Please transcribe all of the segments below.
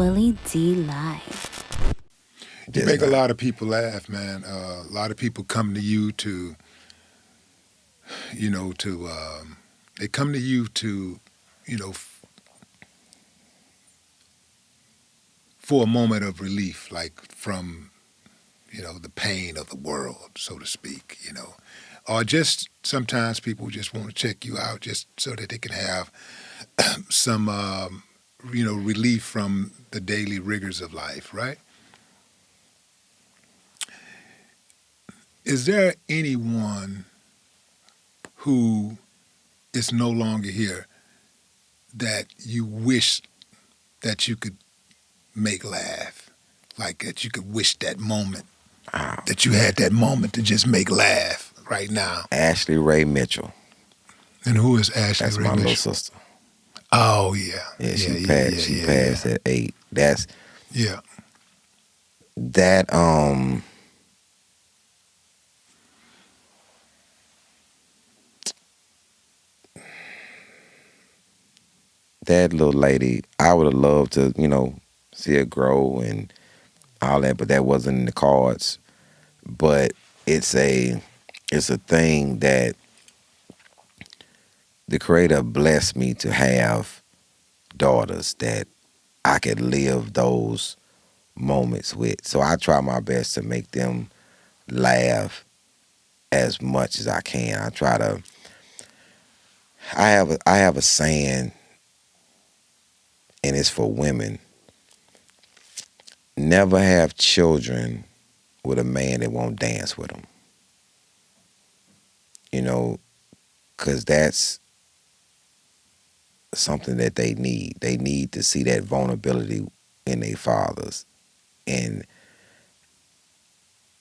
Willie D Live. You Just make a not. lot of people laugh, man. A lot of people come to you to, they come to you to, you know, for a moment of relief, like from, the pain of the world, so to speak, Or just sometimes people just want to check you out just so that they can have some, relief from the daily rigors of life, right? Is there anyone who is no longer here that you wish that you could make laugh? Like that you could wish that moment, Oh, that you had that moment to just make laugh right now. Ashley Ray Mitchell. And who is Ashley That's Ray my little Mitchell? sister. Oh yeah, Yeah, yeah, she yeah, passed. yeah, She yeah, yeah, passed at 8. yeah. That that little lady. I would have loved to, see her grow and all that, but that wasn't in the cards. But it's a it's a thing that the Creator blessed me to have daughters that I could live those moments with. So I try my best to make them laugh as much as I can. I try to. I have a saying, and it's for women. Never have children with a man that won't dance with them. You know, because that's something that they need. They need to see that vulnerability in their fathers. And,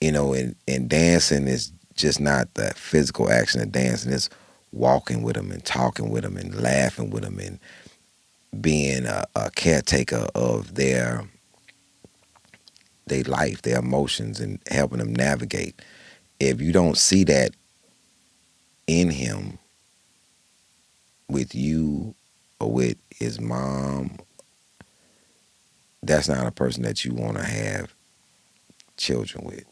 and dancing is just not the physical action of dancing. It's walking with them and talking with them and laughing with them and being a caretaker of their life, their emotions, and helping them navigate. If you don't see that in him with you or with his mom, that's not a person that you want to have children with.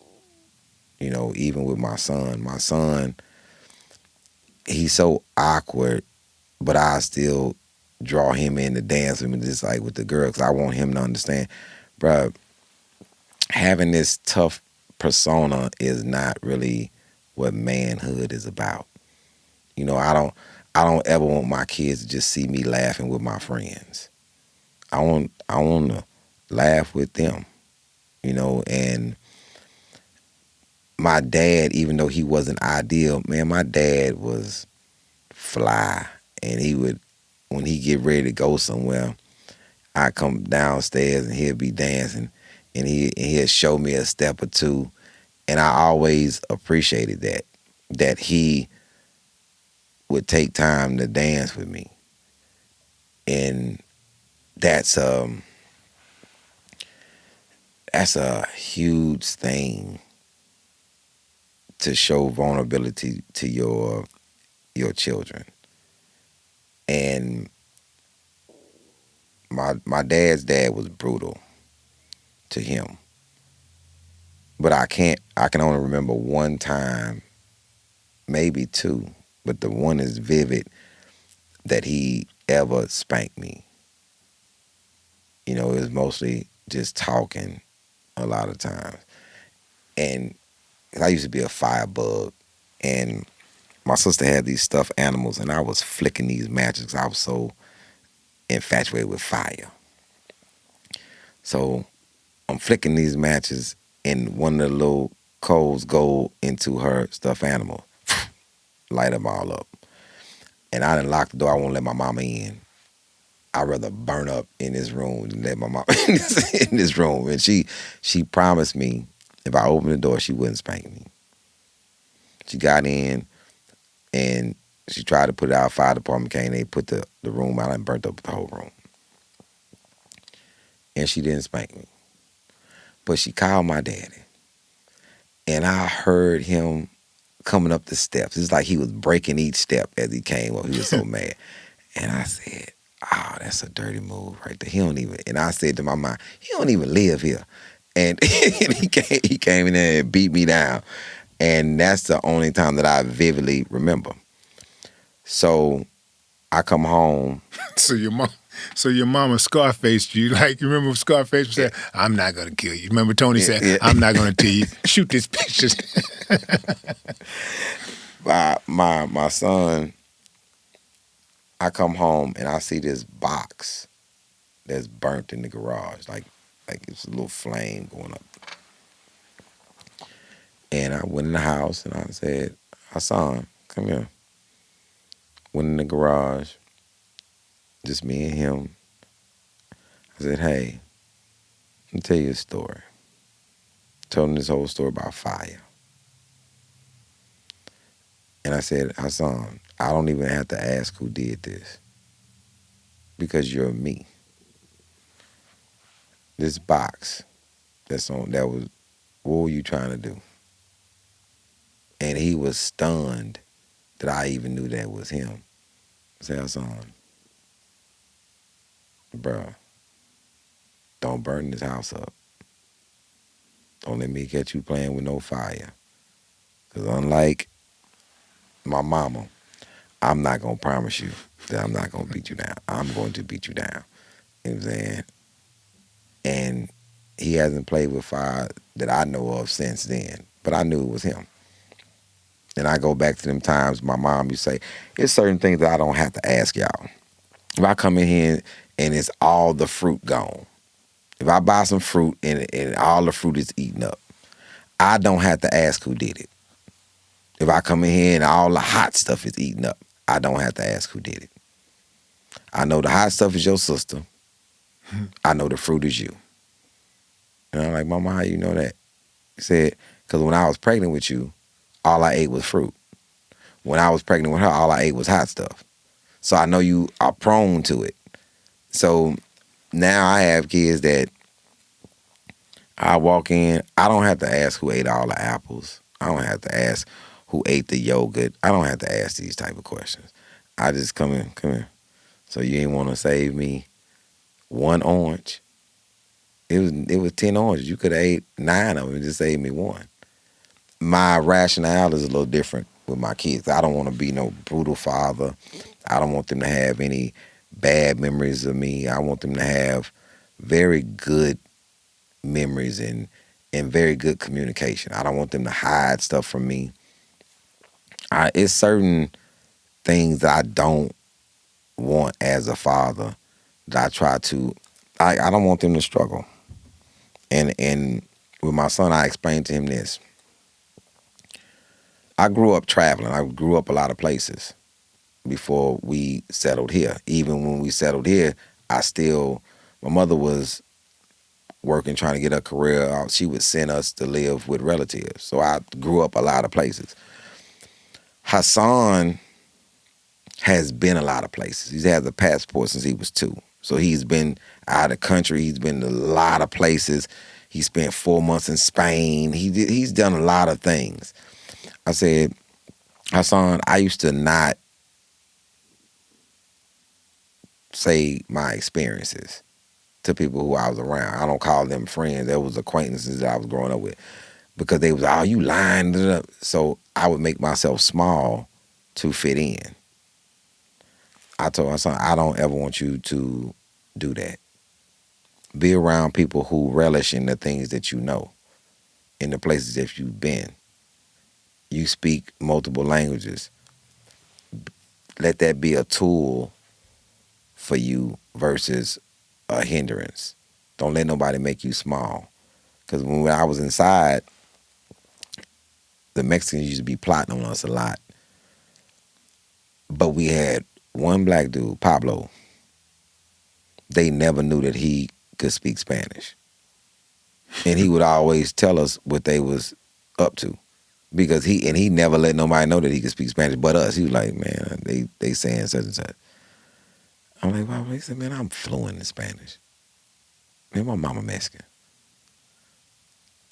Even with my son, he's so awkward, but I still draw him in to dance with me, just like with the girl, because I want him to understand, bruh, having this tough persona is not really what manhood is about. I don't ever want my kids to just see me laughing with my friends. I want to laugh with them, and my dad, even though he wasn't ideal, man, my dad was fly. And he would, when he get ready to go somewhere, I come downstairs and he'll be dancing, and he'll show me a step or two, and I always appreciated that he would take time to dance with me, and that's that's a huge thing to show vulnerability to your children. And my dad's dad was brutal to him, but I can only remember one time, maybe two, but the one is vivid, that he ever spanked me. It was mostly just talking a lot of times. And I used to be a firebug, and my sister had these stuffed animals, and I was flicking these matches 'cause I was so infatuated with fire. So I'm flicking these matches, and one of the little coals go into her stuffed animal, light them all up. And I didn't lock the door. I won't let my mama in. I'd rather burn up in this room than let my mom in this room. And she promised me if I opened the door, she wouldn't spank me. She got in and she tried to put it out. Fire department came. They put the room out and burnt up the whole room. And she didn't spank me. But she called my daddy. And I heard him coming up the steps. It's like he was breaking each step as he came up. He was so mad. And I said, oh, that's a dirty move right there. He don't even, and I said to my mind, he don't even live here. And he came in there and beat me down. And that's the only time that I vividly remember. So I come home. So your mama Scarfaced you. Like, you remember Scarface said, I'm not going to kill you. Remember Tony said, I'm not going to kill you. Shoot this bitch. My son, I come home and I see this box that's burnt in the garage. Like it's a little flame going up. And I went in the house and I said, Hassan, come here. Went in the garage, just me and him. I said, hey, let me tell you a story. Told him this whole story about fire. And I said, Hassan, I don't even have to ask who did this because you're me. This box that was, what were you trying to do? And he was stunned that I even knew that was him. I said, Hassan, bruh, don't burn this house up. Don't let me catch you playing with no fire. Because unlike my mama, I'm not going to promise you that I'm not going to beat you down. I'm going to beat you down. You know what I'm saying? And he hasn't played with fire that I know of since then. But I knew it was him. And I go back to them times my mom used to say, there's certain things that I don't have to ask y'all. If I come in here and it's all the fruit gone, if I buy some fruit and all the fruit is eaten up, I don't have to ask who did it. If I come in here and all the hot stuff is eaten up, I don't have to ask who did it. I know the hot stuff is your sister. I know the fruit is you. And I'm like, Mama, how you know that? He said, because when I was pregnant with you, all I ate was fruit. When I was pregnant with her, all I ate was hot stuff. So I know you are prone to it. So now I have kids that I walk in, I don't have to ask who ate all the apples. I don't have to ask who ate the yogurt. I don't have to ask these type of questions. I just come here. So you ain't want to save me one orange? It was 10 oranges. You could have ate 9 of them and just saved me one. My rationale is a little different with my kids. I don't want to be no brutal father. I don't want them to have any bad memories of me. I want them to have very good memories and very good communication. I don't want them to hide stuff from me. It's certain things that I don't want as a father that I try to, I don't want them to struggle. And with my son, I explained to him this. I grew up traveling. I grew up a lot of places before we settled here. Even when we settled here, my mother was working, trying to get her career out. She would send us to live with relatives. So I grew up a lot of places. Hassan has been a lot of places. He's had a passport since he was 2. So he's been out of the country. He's been to a lot of places. He spent 4 months in Spain. He's done a lot of things. I said, Hassan, I used to not say my experiences to people who I was around. I don't call them friends. There was acquaintances that I was growing up with because they was, oh, you lying. So I would make myself small to fit in. I told my son, I don't ever want you to do that. Be around people who relish in the things that you know, in the places that you've been. You speak multiple languages. Let that be a tool for you versus a hindrance. Don't let nobody make you small. Because when I was inside, the Mexicans used to be plotting on us a lot. But we had one black dude, Pablo. They never knew that he could speak Spanish. And he would always tell us what they was up to. Because he never let nobody know that he could speak Spanish but us. He was like, man, they saying such and such. I'm like, wow. He said, man, I'm fluent in Spanish. Man, my mama Mexican.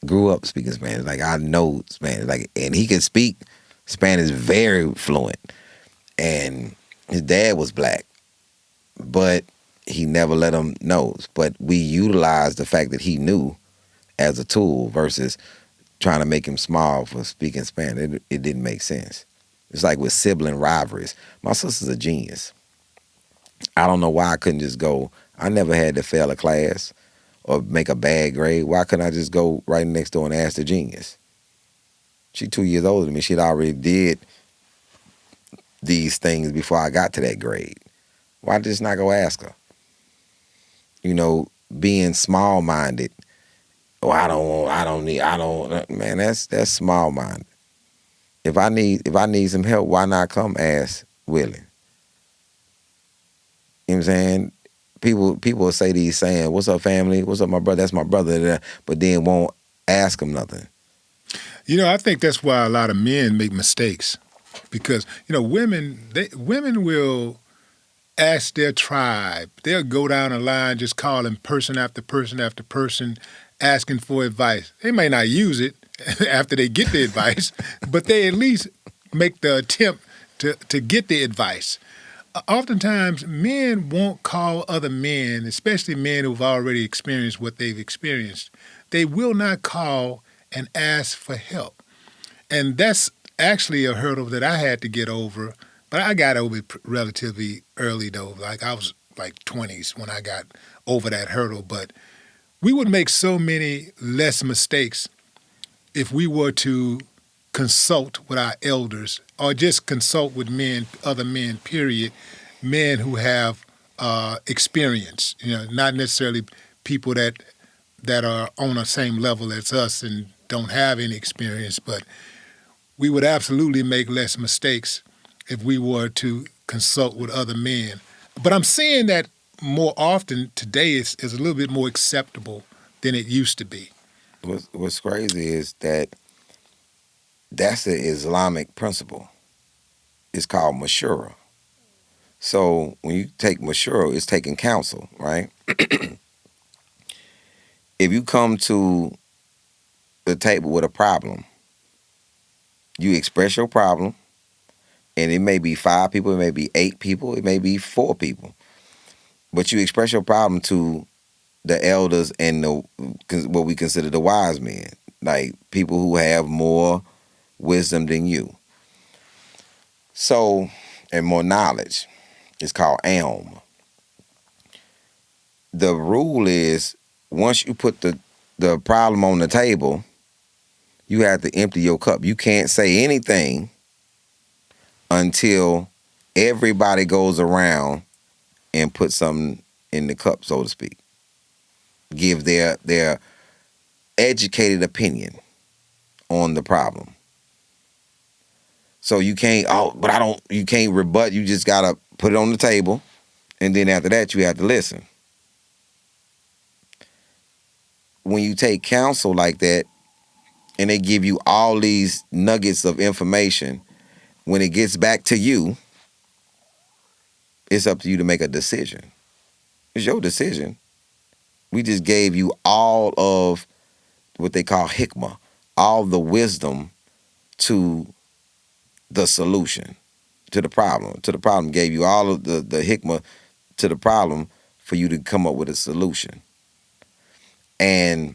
Grew up speaking Spanish. Like, I know Spanish. Like, and he could speak Spanish very fluent. And his dad was black. But he never let them know. But we utilized the fact that he knew as a tool versus trying to make him small for speaking Spanish. It didn't make sense. It's like with sibling rivalries. My sister's a genius. I don't know why I couldn't just go. I never had to fail a class or make a bad grade. Why couldn't I just go right next door and ask the genius? She 2 years older than me. She'd already did these things before I got to that grade. Why just not go ask her? You know, being small minded. Oh, man, that's small minded. If I need some help, why not come ask Willie? You know what I'm saying? People will say these saying, "What's up, family? What's up, my brother? That's my brother," but then won't ask him nothing. You know, I think that's why a lot of men make mistakes because women will ask their tribe. They'll go down the line just calling person after person after person, asking for advice. They may not use it after they get the advice, but they at least make the attempt to get the advice. Oftentimes, men won't call other men, especially men who've already experienced what they've experienced. They will not call and ask for help. And that's actually a hurdle that I had to get over, but I got over it relatively early, though. Like I was like 20s when I got over that hurdle. But we would make so many less mistakes if we were to consult with our elders or just consult with men, other men, period, men who have experience, not necessarily people that are on the same level as us and don't have any experience, but we would absolutely make less mistakes if we were to consult with other men. But I'm seeing that more often today is a little bit more acceptable than it used to be. What's crazy is that's an Islamic principle. It's called mashura. So when you take mashura, it's taking counsel, right? If you come to the table with a problem, you express your problem, and it may be 5 people, it may be 8 people, it may be 4 people, but you express your problem to the elders and what we consider the wise men, like people who have more wisdom than you. So, and more knowledge. It's called elm. The rule is once you put the problem on the table, you have to empty your cup. You can't say anything until everybody goes around and put something in the cup, so to speak. Give their educated opinion on the problem. So you can't, you can't rebut. You just got to put it on the table. And then after that, you have to listen. When you take counsel like that, and they give you all these nuggets of information, when it gets back to you, it's up to you to make a decision. It's your decision. We just gave you all of what they call hikmah, all the wisdom to the solution, to the problem. To the problem, gave you all of the hikmah to the problem for you to come up with a solution. And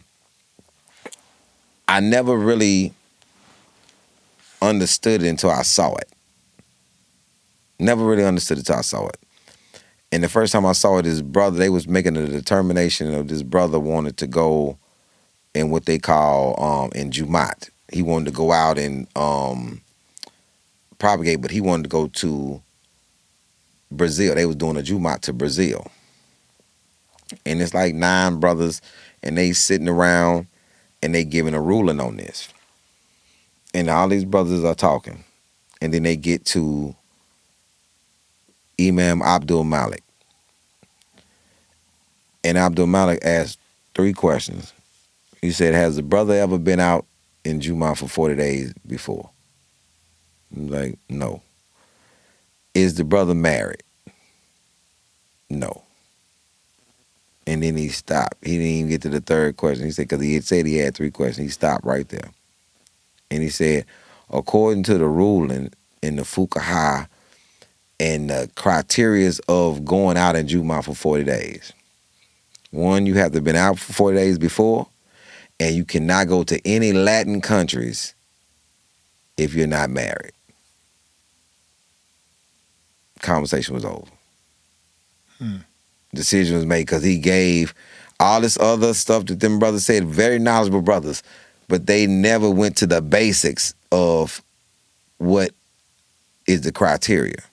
I never really understood it until I saw it. Never really understood it until I saw it. And the first time I saw it, his brother, they was making a determination of this brother wanted to go in what they call in Jumat. He wanted to go out and propagate, but he wanted to go to Brazil. They was doing a Jumat to Brazil. And it's like 9 brothers, and they sitting around, and they giving a ruling on this. And all these brothers are talking. And then they get to Imam Abdul Malik. And Abdul Malik asked 3 questions. He said, has the brother ever been out in Jumat for 40 days before? I'm like, no. Is the brother married? No. And then he stopped. He didn't even get to the 3rd question. He said, because he had said he had 3 questions. He stopped right there. And he said, according to the ruling in the Fuqaha and the criterias of going out in juvenile for 40 days. One, you have to have been out for 40 days before, and you cannot go to any Latin countries if you're not married. Conversation was over. Decision was made because he gave all this other stuff that them brothers said, very knowledgeable brothers, but they never went to the basics of what is the criteria.